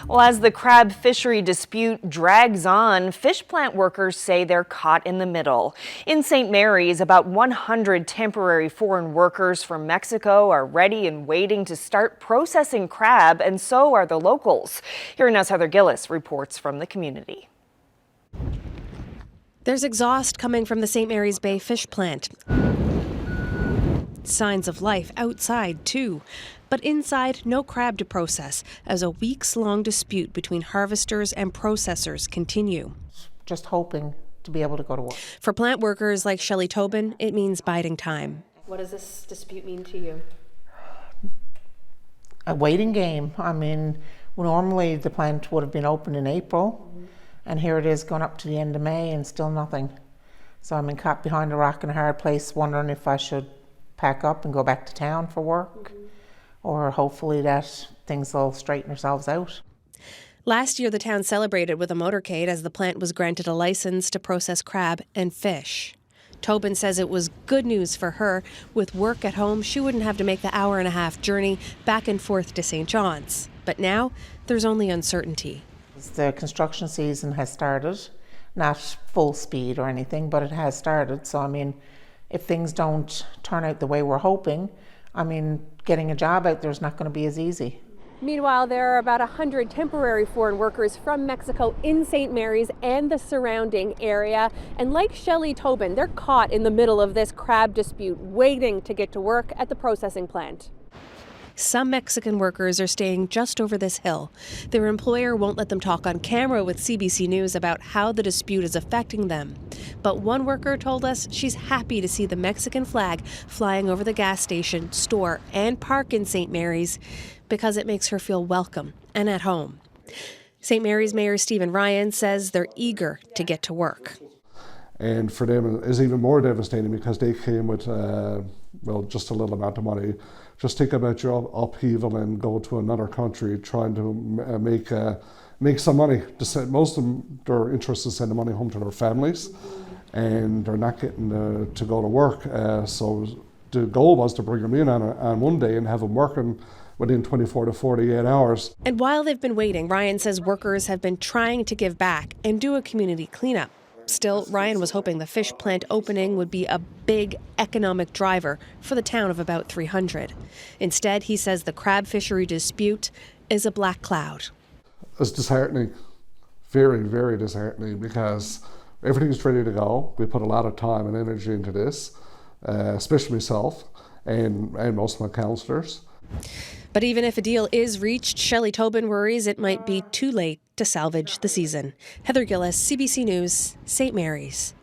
Well, as the crab fishery dispute drags on, fish plant workers say they're caught in the middle. In St. Mary's, about 100 temporary foreign workers from Mexico are ready and waiting to start processing crab, and so are the locals. Here now's Heather Gillis reports from the community. There's exhaust coming from the St. Mary's Bay fish plant. Signs of life outside, too. But inside, no crab to process, as a weeks-long dispute between harvesters and processors continue. Just hoping to be able to go to work. For plant workers like Shelley Tobin, it means biding time. What does this dispute mean to you? A waiting game. I mean, normally the plant would have been open in April, and here it is going up to the end of May and still nothing. So I'm caught behind a rock and a hard place, wondering if I should pack up and go back to town for work, or hopefully that things will straighten themselves out. Last year, the town celebrated with a motorcade as the plant was granted a license to process crab and fish. Tobin says it was good news for her. With work at home, she wouldn't have to make the hour-and-a-half journey back and forth to St. John's. But now, there's only uncertainty. The construction season has started, not full speed or anything, but it has started. So, I mean, if things don't turn out the way we're hoping, I mean, getting a job out there is not going to be as easy. Meanwhile, there are about 100 temporary foreign workers from Mexico in St. Mary's and the surrounding area. And like Shelley Tobin, they're caught in the middle of this crab dispute, waiting to get to work at the processing plant. Some Mexican workers are staying just over this hill. Their employer won't let them talk on camera with CBC News about how the dispute is affecting them. But one worker told us she's happy to see the Mexican flag flying over the gas station, store, and park in St. Mary's because it makes her feel welcome and at home. St. Mary's Mayor Stephen Ryan says they're eager to get to work. And for them, it's even more devastating because they came with, just a little amount of money. Just think about your upheaval and go to another country trying to make some money. Most of them, they're interested in sending money home to their families, and they're not getting to go to work. So the goal was to bring them in on one day and have them working within 24 to 48 hours. And while they've been waiting, Ryan says workers have been trying to give back and do a community cleanup. Still, Ryan was hoping the fish plant opening would be a big economic driver for the town of about 300. Instead, he says the crab fishery dispute is a black cloud. It's disheartening, very, very disheartening, because everything's ready to go. We put a lot of time and energy into this, especially myself and most of my councillors. But even if a deal is reached, Shelley Tobin worries it might be too late to salvage the season. Heather Gillis, CBC News, St. Mary's.